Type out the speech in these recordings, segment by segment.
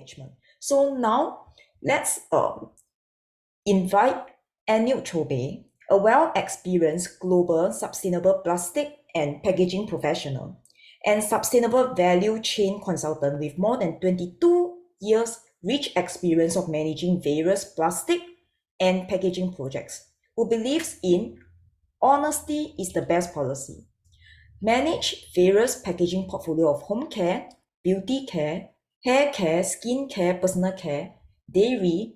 management. So now let's invite Anil Choubey, a well-experienced global sustainable plastic and packaging professional and sustainable value chain consultant with more than 22 years rich experience of managing various plastic and packaging projects, who believes in honesty is the best policy. Manage various packaging portfolio of home care, beauty care, hair care, skin care, personal care, dairy,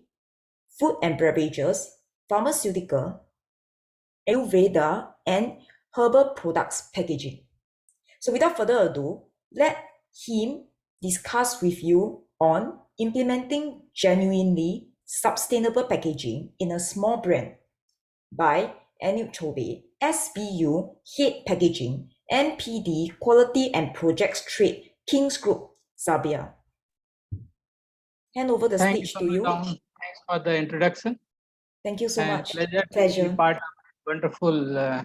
food and beverages, pharmaceutical, Ayurveda, and herbal products packaging. So without further ado, let him discuss with you on implementing genuinely sustainable packaging in a small brand by Anil Choubey, SBU Head Packaging, MPD Quality and Projects Trade, Kings Group, Zambia. Hand over the Thank you stage so to much, you. Dom. Thanks for the introduction. Thank you so much. Pleasure to be Pleasure. part of a wonderful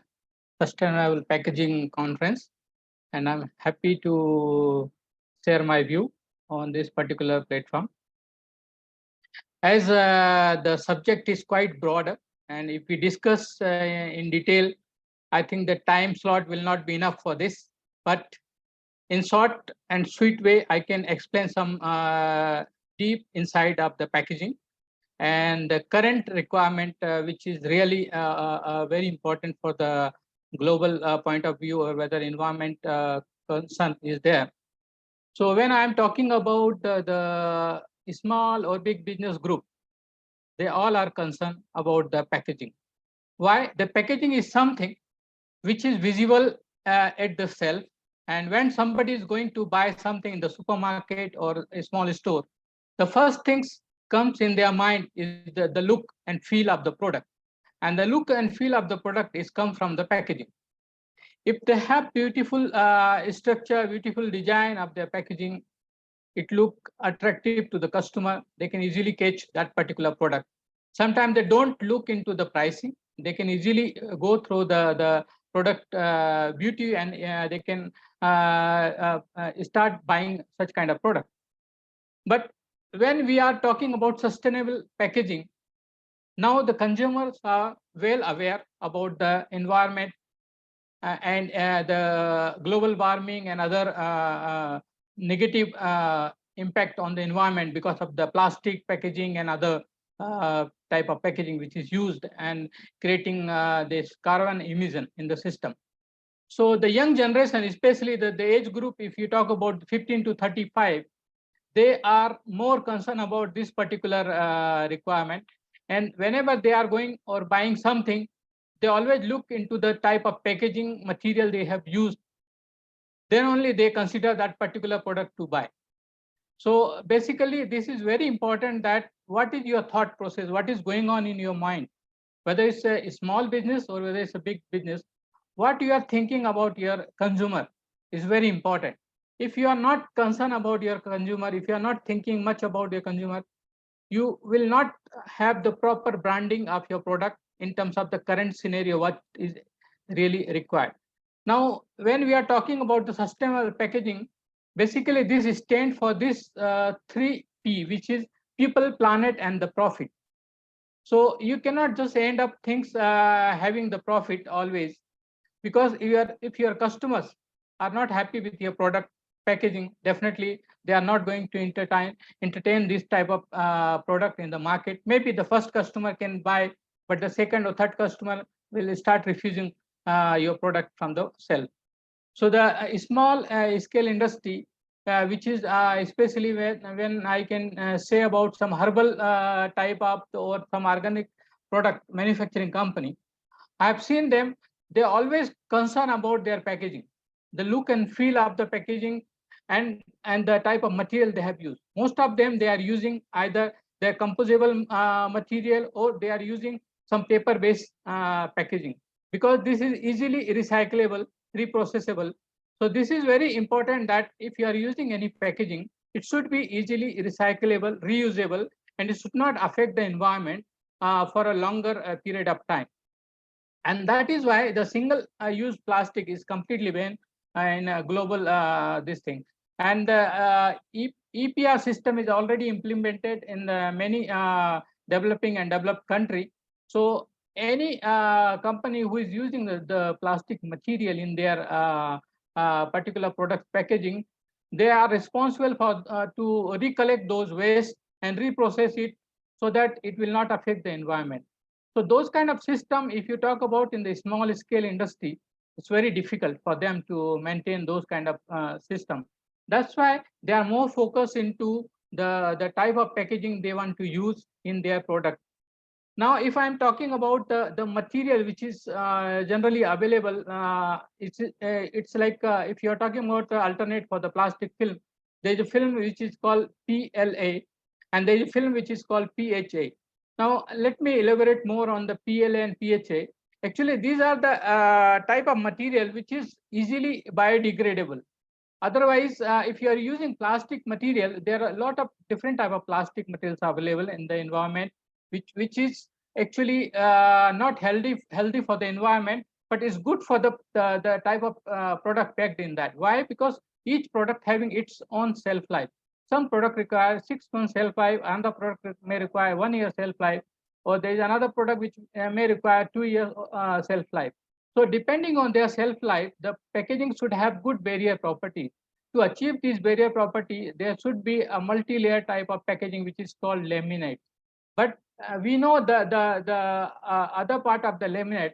sustainable packaging conference, and I'm happy to share my view on this particular platform. As the subject is quite broad, and if we discuss in detail, I think the time slot will not be enough for this. But in short and sweet way, I can explain some deep insight of the packaging and the current requirement, which is really very important for the global point of view, or whether environment concern is there. So when I'm talking about the small or big business group, they all are concerned about the packaging. Why? The packaging is something which is visible at the shelf, and when somebody is going to buy something in the supermarket or a small store, the first things comes in their mind is the look and feel of the product. And the look and feel of the product is come from the packaging. If they have beautiful structure, beautiful design of their packaging, it look attractive to the customer, they can easily catch that particular product. Sometimes they don't look into the pricing, they can easily go through the product beauty, and they can start buying such kind of product. But when we are talking about sustainable packaging, now the consumers are well aware about the environment and the global warming and other negative impact on the environment because of the plastic packaging and other type of packaging which is used and creating this carbon emission in the system. So the young generation, especially the age group, if you talk about 15 to 35, they are more concerned about this particular requirement. And whenever they are going or buying something, they always look into the type of packaging material they have used. Then only they consider that particular product to buy. So basically, this is very important, that what is your thought process, what is going on in your mind, whether it's a small business or whether it's a big business, what you are thinking about your consumer is very important. If you are not concerned about your consumer, if you are not thinking much about your consumer, you will not have the proper branding of your product in terms of the current scenario, what is really required. Now, when we are talking about the sustainable packaging, basically this stands for this 3P, which is people, planet, and the profit. So you cannot just end up things having the profit always, because if your customers are not happy with your product packaging, definitely they are not going to entertain this type of product in the market. Maybe the first customer can buy, but the second or third customer will start refusing your product from the shelf. So the small scale industry, which is especially when I can say about some herbal type of or some organic product manufacturing company, I have seen them, they always concern about their packaging, the look and feel of the packaging, and the type of material they have used. Most of them, they are using either their composable material, or they are using some paper-based packaging, because this is easily recyclable, reprocessable. So this is very important, that if you are using any packaging, it should be easily recyclable, reusable, and it should not affect the environment for a longer period of time. And that is why the single use plastic is completely banned in global this thing. And the EPR system is already implemented in the many developing and developed country. So any company who is using the plastic material in their particular product packaging, they are responsible for to recollect those waste and reprocess it so that it will not affect the environment. So those kind of system, if you talk about in the small scale industry, it's very difficult for them to maintain those kind of system. That's why they are more focused into the type of packaging they want to use in their product. Now, if I'm talking about the material which is generally available, it's like if you're talking about the alternate for the plastic film, there's a film which is called PLA, and there's a film which is called PHA. Now, let me elaborate more on the PLA and PHA. Actually, these are the type of material which is easily biodegradable. Otherwise, if you are using plastic material, there are a lot of different type of plastic materials available in the environment, which is actually not healthy for the environment, but is good for the type of product packed in that. Why? Because each product having its own shelf life. Some product require 6 months shelf life, another product may require 1 year shelf life, or there is another product which may require 2 years shelf life. So depending on their shelf life, the packaging should have good barrier property. To achieve this barrier property, there should be a multi-layer type of packaging which is called laminate. But we know the other part of the laminate.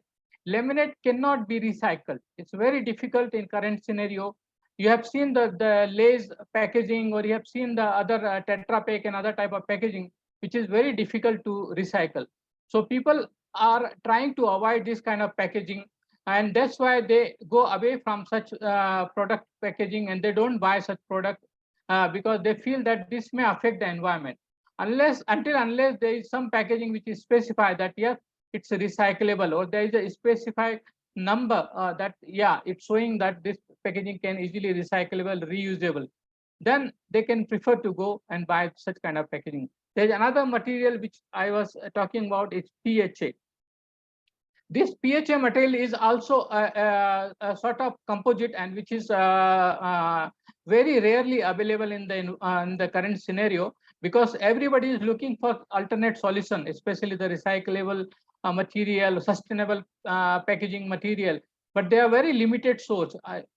Laminate cannot be recycled. It's very difficult in current scenario. You have seen the Lay's packaging, or you have seen the other Tetra Pak and other type of packaging, which is very difficult to recycle. So people are trying to avoid this kind of packaging, and that's why they go away from such product packaging, and they don't buy such product because they feel that this may affect the environment. Unless there is some packaging which is specified that yes, it's recyclable, or there is a specified number that yeah, it's showing that this packaging can easily recyclable, reusable, then they can prefer to go and buy such kind of packaging. There's another material which I was talking about, is PHA. This PHA material is also a sort of composite, and which is very rarely available in the current scenario, because everybody is looking for alternate solution, especially the recyclable material, sustainable packaging material. But they are very limited source.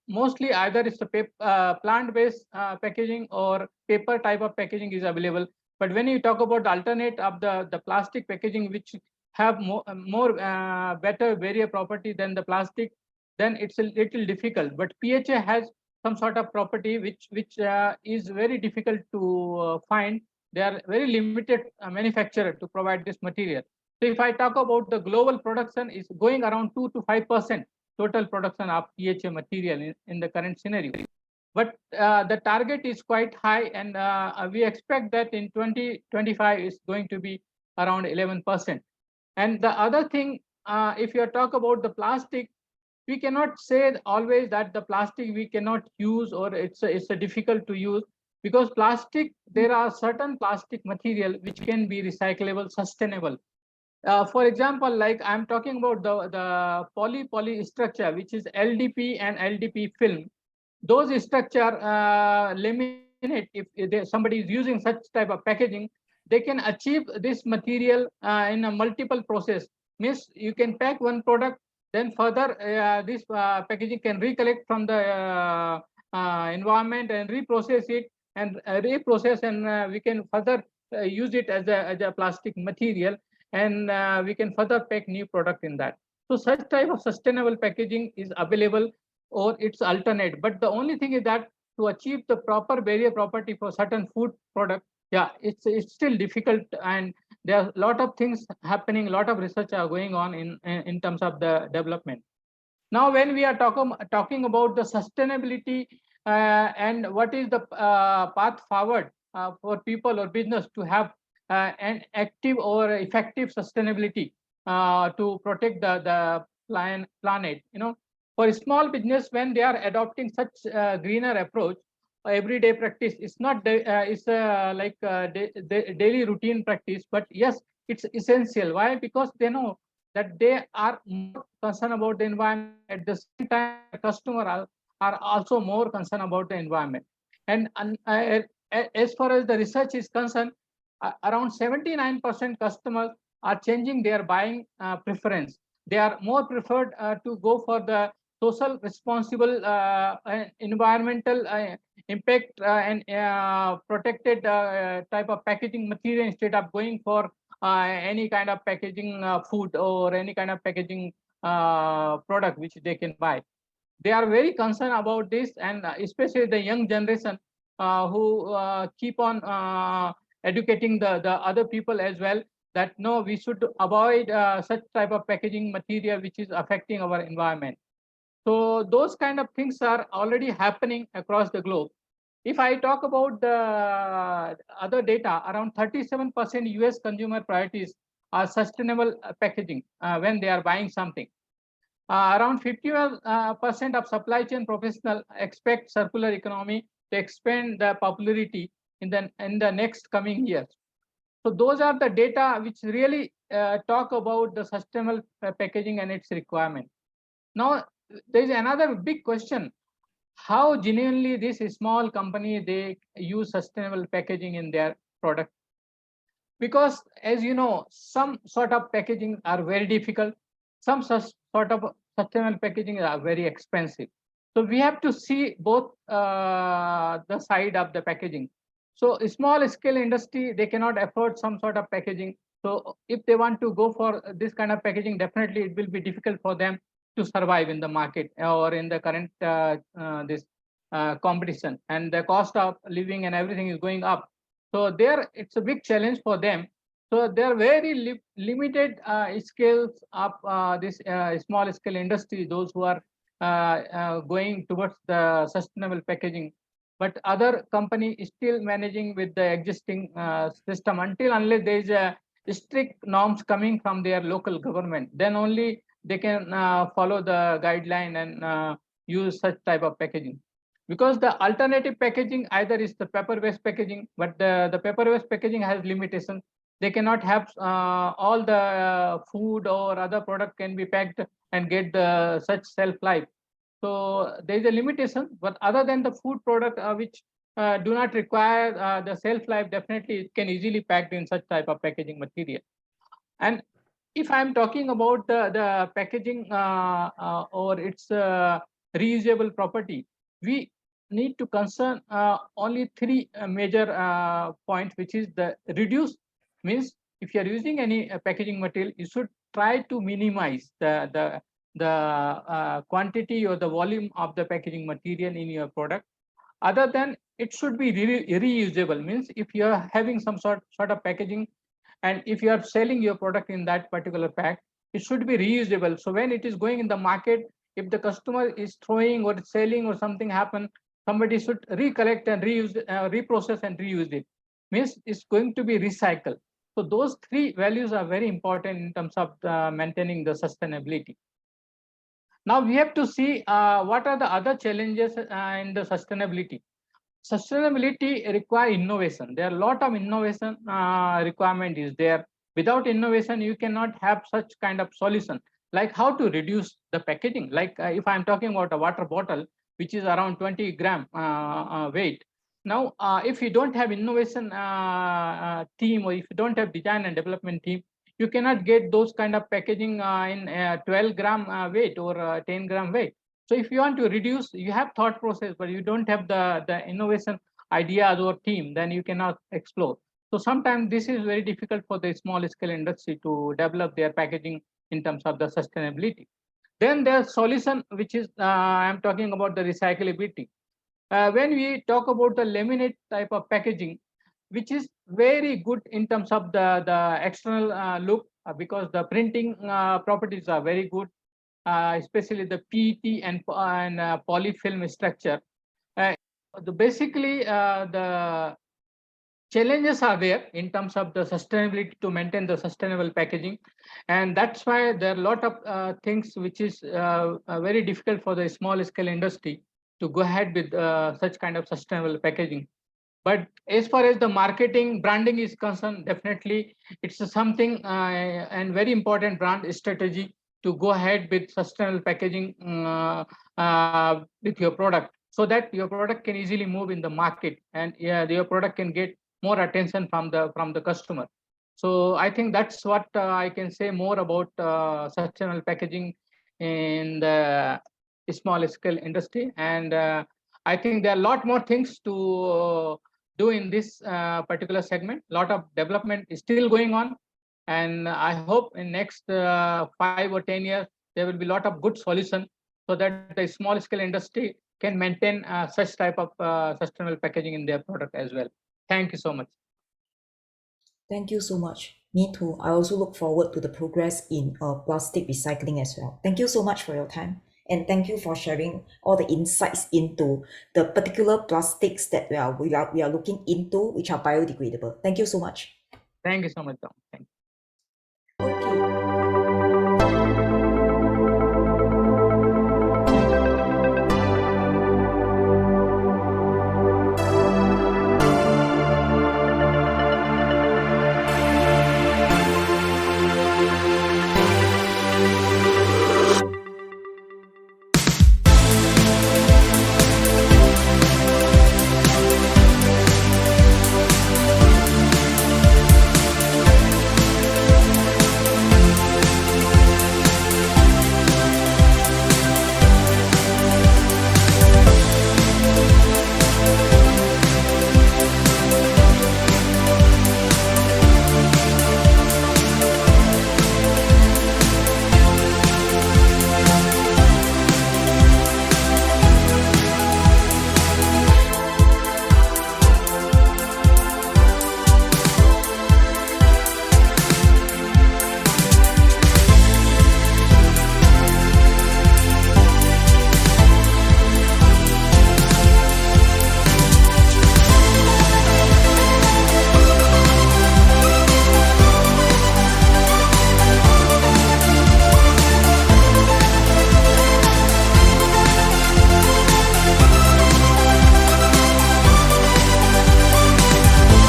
Mostly either it's the plant-based packaging or paper type of packaging is available. But when you talk about the alternate of the plastic packaging, which have more better barrier property than the plastic, then it's a little difficult. But PHA has some sort of property which is very difficult to find. They are very limited manufacturer to provide this material. So if I talk about the global production, is going around 2 to 5% total production of PHA material in the current scenario. But the target is quite high, and we expect that in 2025 is going to be around 11%. And the other thing, if you talk about the plastic, we cannot say always that the plastic we cannot use, or it's a difficult to use, because plastic, there are certain plastic material which can be recyclable, sustainable. For example, like I'm talking about the poly structure, which is LDP and LDP film. Those structure laminate, if somebody is using such type of packaging, they can achieve this material in a multiple process. Means you can pack one product, then further this packaging can recollect from the environment and reprocess it, and we can further use it as a plastic material, and we can further pack new product in that. So such type of sustainable packaging is available, or it's alternate. But the only thing is that to achieve the proper barrier property for certain food product, yeah, it's still difficult, and there are a lot of things happening, a lot of research are going on in terms of the development. Now, when we are talking about the sustainability and what is the path forward for people or business to have an active or effective sustainability to protect the planet, for a small business, when they are adopting such greener approach, everyday practice, it's not like daily routine practice, but yes, it's essential. Why? Because they know that they are more concerned about the environment. At the same time, the customer are also more concerned about the environment. And as far as the research is concerned, around 79% customers are changing their buying preference. They are more preferred to go for the social responsible environmental impact and protected type of packaging material instead of going for any kind of packaging food or any kind of packaging product which they can buy. They are very concerned about this, and especially the young generation who keep on educating the other people as well, that no, we should avoid such type of packaging material which is affecting our environment. So those kind of things are already happening across the globe. If I talk about the other data, around 37% US consumer priorities are sustainable packaging when they are buying something. Around 50% of supply chain professionals expect circular economy to expand the popularity in the next coming years. So those are the data which really talk about the sustainable packaging and its requirement. Now, there is another big question: how genuinely this small company they use sustainable packaging in their product? Because as you know, some sort of packaging are very difficult, some sort of sustainable packaging are very expensive. So we have to see both the side of the packaging. So a small scale industry, they cannot afford some sort of packaging. So if they want to go for this kind of packaging, definitely it will be difficult for them to survive in the market or in the current this competition, and the cost of living and everything is going up. So there, it's a big challenge for them. So there are very limited skills of this small scale industry, those who are going towards the sustainable packaging. But other company is still managing with the existing system until unless there is a strict norms coming from their local government. Then only they can follow the guideline and use such type of packaging. Because the alternative packaging either is the paper-based packaging, but the paper-based packaging has limitations. They cannot have all the food or other product can be packed and get the such shelf life. So there is a limitation, but other than the food product which do not require the shelf life, definitely it can easily packed in such type of packaging material. And if I'm talking about the packaging or its reusable property, we need to concern only three major points, which is the reduce. Means if you are using any packaging material, you should try to minimize the quantity or the volume of the packaging material in your product. Other than it should be reusable. Means if you are having some sort of packaging, and if you are selling your product in that particular pack, it should be reusable. So when it is going in the market, if the customer is throwing or selling or something happen, somebody should recollect and reuse, reprocess and reuse it. Means it's going to be recycled. So those three values are very important in terms of maintaining the sustainability. Now we have to see what are the other challenges in the sustainability. Sustainability require innovation. There are a lot of innovation requirement is there. Without innovation, you cannot have such kind of solution. Like how to reduce the packaging. Like if I'm talking about a water bottle, which is around 20 gram weight. Now, if you don't have innovation team, or if you don't have design and development team, you cannot get those kind of packaging in 12 gram weight or 10 gram weight. So if you want to reduce, you have thought process, but you don't have the innovation ideas or team, then you cannot explore. So sometimes this is very difficult for the small scale industry to develop their packaging in terms of the sustainability. Then there's solution, which is I'm talking about the recyclability. When we talk about the laminate type of packaging, which is very good in terms of the external look, because the printing properties are very good, especially the PET and polyfilm structure. Basically, the challenges are there in terms of the sustainability to maintain the sustainable packaging, and that's why there are a lot of things which is very difficult for the small scale industry to go ahead with such kind of sustainable packaging. But as far as the marketing branding is concerned, definitely it's something and very important brand strategy to go ahead with sustainable packaging with your product. so that your product can easily move in the market, and your product can get more attention from the customer. So I think that's what I can say more about sustainable packaging in the small scale industry. And I think there are a lot more things to do in this particular segment. A lot of development is still going on, and I hope in next 5 or 10 years there will be a lot of good solution, so that the small scale industry can maintain such type of sustainable packaging in their product as well. Thank you so much. Thank you so much. Me too. I also look forward to the progress in plastic recycling as well. Thank you so much for your time. And thank you for sharing all the insights into the particular plastics that we are looking into, which are biodegradable. Thank you so much. Thank you so much, Tom. Thank you.